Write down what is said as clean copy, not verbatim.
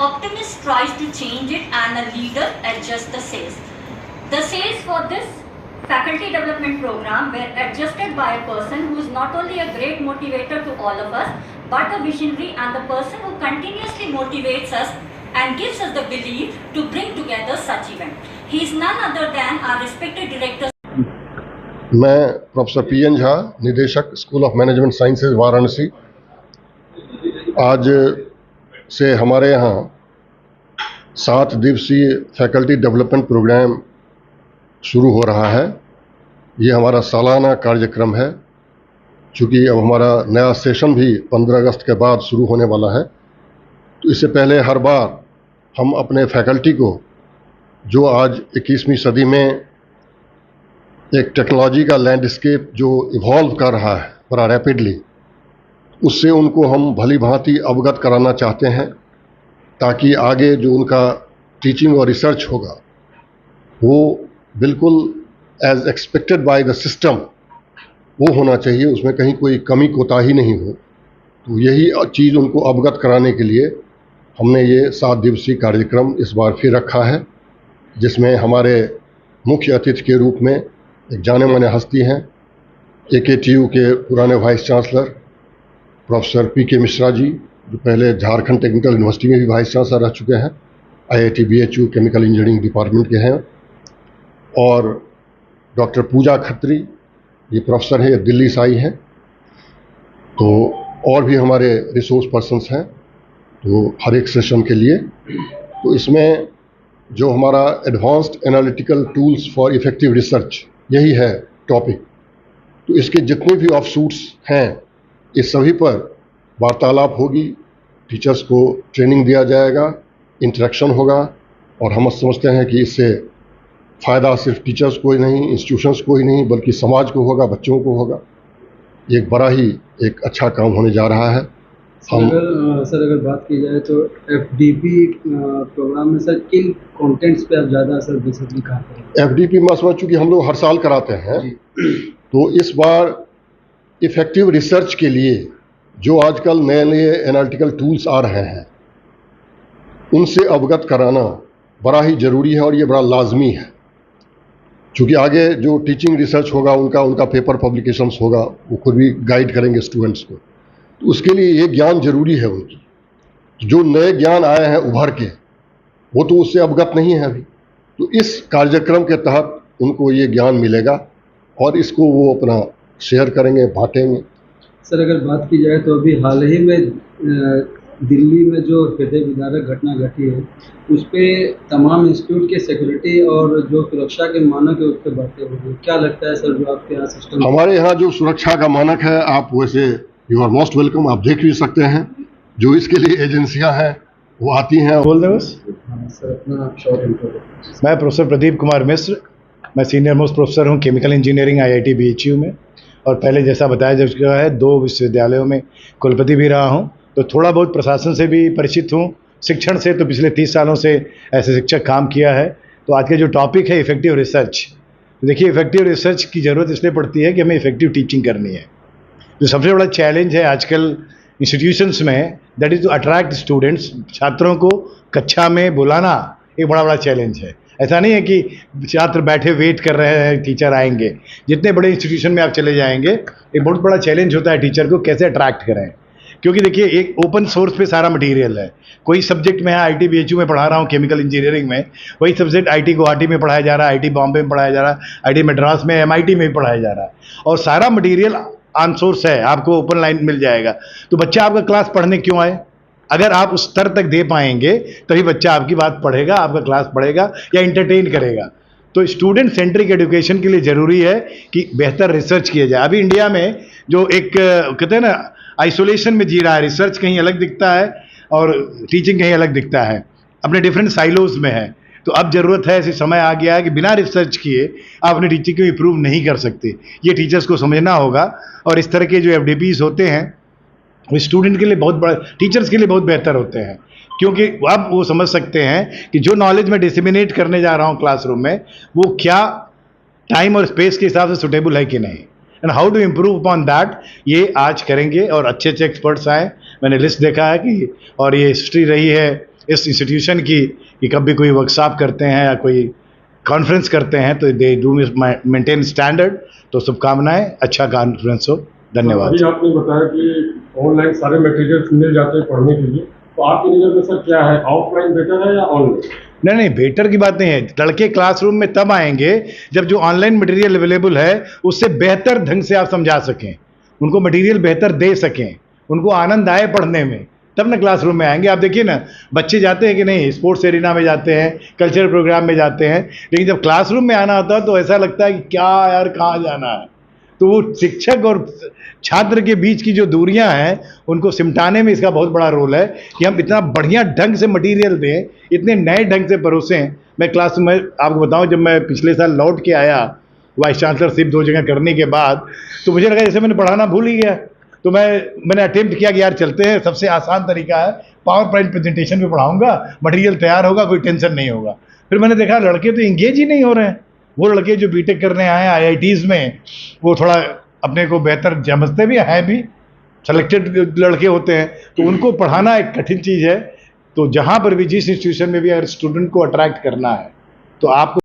optimist tries to change it and a leader adjusts the sails. The sails for this faculty development program were adjusted by a person who is not only a great motivator to all of us, but a visionary and the person who continuously motivates us and gives us the belief to bring together such event. He is none other than our respected director. मैं professor PN. Jha, निदेशक school of management sciences Varanasi. आज से हमारे यहाँ 7 दिवसीय faculty development programme शुरू हो रहा है। ये हमारा सालाना कार्यक्रम है। चूँकि अब हमारा नया सेशन भी 15 अगस्त के बाद शुरू होने वाला है, तो इससे पहले हर बार हम अपने फैकल्टी को, जो आज 21वीं सदी में एक टेक्नोलॉजी का लैंडस्केप जो इवॉल्व कर रहा है बड़ा रैपिडली, उससे उनको हम भली भांति अवगत कराना चाहते हैं, ताकि आगे जो उनका टीचिंग और रिसर्च होगा वो बिल्कुल as expected by the system वो होना चाहिए, उसमें कहीं कोई कमी कोताही नहीं हो। तो यही चीज़ उनको अवगत कराने के लिए हमने ये 7 दिवसीय कार्यक्रम इस बार फिर रखा है, जिसमें हमारे मुख्य अतिथि के रूप में एक जाने माने हस्ती हैं, AKTU के पुराने vice chancellor professor P.K. Mishra ji, जो पहले झारखंड टेक्निकल यूनिवर्सिटी में भी वाइस चांसलर रह चुके हैं, IIT BHU chemical engineering department के हैं, और डॉक्टर पूजा खत्री, ये प्रोफेसर हैं, दिल्ली से आई हैं। तो और भी हमारे रिसोर्स पर्सन्स हैं तो हर एक सेशन के लिए। तो इसमें जो हमारा advanced analytical tools for effective research, यही है टॉपिक। तो इसके जितने भी ऑफशूट्स हैं, इस सभी पर वार्तालाप होगी, टीचर्स को ट्रेनिंग दिया जाएगा, इंटरेक्शन होगा, और हम समझते हैं कि इससे फ़ायदा सिर्फ टीचर्स को ही नहीं, इंस्टीट्यूशंस को ही नहीं, बल्कि समाज को होगा, बच्चों को होगा। एक बड़ा ही एक अच्छा काम होने जा रहा है। सर अगर बात की जाए तो FDP प्रोग्राम में सर किन कंटेंट्स पे आप ज़्यादा असर दे सकते हैं? FDP में समझ चूँकि हम लोग हर साल कराते हैं, तो इस बार इफ़ेक्टिव रिसर्च के लिए जो आजकल नए नए एनालिटिकल टूल्स आ रहे हैं, उनसे अवगत कराना बड़ा ही ज़रूरी है और ये बड़ा लाजमी है। चूँकि आगे जो टीचिंग रिसर्च होगा, उनका पेपर पब्लिकेशंस होगा, वो खुद भी गाइड करेंगे स्टूडेंट्स को, तो उसके लिए ये ज्ञान जरूरी है उनकी। जो नए ज्ञान आए हैं उभर के, वो तो उससे अवगत नहीं है अभी। तो इस कार्यक्रम के तहत उनको ये ज्ञान मिलेगा और इसको वो अपना शेयर करेंगे, बांटेंगे। सर अगर बात की जाए तो अभी हाल ही में दिल्ली में जो हृदय विदारक घटना घटी है, उस पर तमाम इंस्टीट्यूट के सिक्योरिटी और जो सुरक्षा के मानक है उस पर बातें हो रही। क्या लगता है सर, जो आपके यहाँ सिस्टम? हमारे यहाँ जो सुरक्षा का मानक है, आप वैसे यू आर मोस्ट वेलकम, आप देख भी सकते हैं। जो इसके लिए एजेंसियां हैं वो आती हैं। बोल दें बस। सर अपना शॉर्ट इंट्रोडक्शन। मैं प्रोफेसर प्रदीप कुमार मिश्र, मैं सीनियर मोस्ट प्रोफेसर हूँ केमिकल इंजीनियरिंग IIT BHU में, और पहले जैसा बताया जा चुका है 2 विश्वविद्यालयों में कुलपति भी रहा हूँ। तो थोड़ा बहुत प्रशासन से भी परिचित हूँ, शिक्षण से तो पिछले 30 सालों से ऐसे शिक्षक काम किया है। तो आज का जो टॉपिक है इफेक्टिव रिसर्च, तो देखिए इफेक्टिव रिसर्च की ज़रूरत इसलिए पड़ती है कि हमें इफेक्टिव टीचिंग करनी है। जो सबसे बड़ा चैलेंज है आजकल इंस्टीट्यूशंस में, that is to attract students. छात्रों को कक्षा में बुलाना एक बड़ा चैलेंज है। ऐसा नहीं है कि छात्र बैठे वेट कर रहे हैं टीचर आएंगे। जितने बड़े इंस्टीट्यूशन में आप चले जाएंगे, एक बहुत बड़ा चैलेंज होता है टीचर को कैसे अट्रैक्ट करें। क्योंकि देखिए एक ओपन सोर्स पे सारा मटेरियल है। कोई सब्जेक्ट मैं IIT BHU में पढ़ा रहा हूँ केमिकल इंजीनियरिंग में, वही सब्जेक्ट IIT गुवाहाटी में पढ़ाया जा रहा है, IIT बॉम्बे में पढ़ाया जा रहा है, IIT मद्रास में, MIT में भी पढ़ाया जा रहा है, और सारा मटेरियल ऑन सोर्स है, आपको ओपन लाइन मिल जाएगा। तो बच्चा आपका क्लास पढ़ने क्यों आए? अगर आप उस स्तर तक दे पाएंगे तभी बच्चा आपकी बात पढ़ेगा, आपका क्लास पढ़ेगा या इंटरटेन करेगा। तो स्टूडेंट सेंट्रिक एजुकेशन के लिए ज़रूरी है कि बेहतर रिसर्च किया जाए। अभी इंडिया में जो एक कहते हैं ना आइसोलेशन में जी रहा है, रिसर्च कहीं अलग दिखता है और टीचिंग कहीं अलग दिखता है, अपने डिफरेंट साइलोज में है। तो अब ज़रूरत है, ऐसे समय आ गया है कि बिना रिसर्च किए आप अपनी टीचिंग को इम्प्रूव नहीं कर सकते। ये टीचर्स को समझना होगा, और इस तरह के जो FDPs होते हैं वो स्टूडेंट के लिए बहुत बड़ा, टीचर्स के लिए बहुत बेहतर होते हैं, क्योंकि अब वो समझ सकते हैं कि जो नॉलेज मैं डिसेमिनेट करने जा रहा हूँ क्लासरूम में, वो क्या टाइम और स्पेस के हिसाब से सुटेबल है कि नहीं, and how to improve upon that. ये आज करेंगे और अच्छे एक्सपर्ट्स आए। मैंने लिस्ट देखा है कि, और ये हिस्ट्री रही है इस इंस्टीट्यूशन की कि कभी कोई वर्कशॉप करते हैं या कोई कॉन्फ्रेंस करते हैं तो दे डू मेंटेन स्टैंडर्ड। तो शुभकामनाएं, अच्छा कॉन्फ्रेंस हो। धन्यवाद। अभी आपने बताया कि ऑनलाइन सारे मटेरियल्स मिल जाते हैं पढ़ने के लिए, तो आपकी नज़र में सर क्या है, ऑफलाइन बेटर है या ऑनलाइन? नहीं नहीं, बेटर की बात नहीं है। लड़के क्लासरूम में तब आएंगे जब जो ऑनलाइन मटेरियल अवेलेबल है उससे बेहतर ढंग से आप समझा सकें, उनको मटेरियल बेहतर दे सकें, उनको आनंद आए पढ़ने में, तब ना क्लासरूम में आएंगे। आप देखिए ना, बच्चे जाते हैं कि नहीं, स्पोर्ट्स एरिना में जाते हैं, कल्चरल प्रोग्राम में जाते हैं, लेकिन जब क्लासरूम में आना होता है तो ऐसा लगता है कि क्या यार, कहाँ जाना है। तो वो शिक्षक और छात्र के बीच की जो दूरियां हैं उनको सिमटाने में इसका बहुत बड़ा रोल है कि हम इतना बढ़िया ढंग से मटेरियल दें, इतने नए ढंग से परोसें। मैं क्लास में आपको बताऊं, जब मैं पिछले साल लौट के आया वाइस चांसलरशिप 2 जगह करने के बाद, तो मुझे लगा जैसे मैंने पढ़ाना भूल ही गया। तो मैंने अटेम्प्ट किया कि यार चलते हैं, सबसे आसान तरीका है, पावर पॉइंट प्रेजेंटेशन में पढ़ाऊंगा, मटेरियल तैयार होगा, कोई टेंशन नहीं होगा। फिर मैंने देखा लड़के तो इंगेज ही नहीं हो रहे हैं। वो लड़के जो बीटेक करने आए हैं IITs में, वो थोड़ा अपने को बेहतर समझते भी हैं, भी सेलेक्टेड लड़के होते हैं, तो उनको पढ़ाना एक कठिन चीज़ है। तो जहाँ पर भी, जिस इंस्टीट्यूशन में भी अगर स्टूडेंट को अट्रैक्ट करना है तो आपको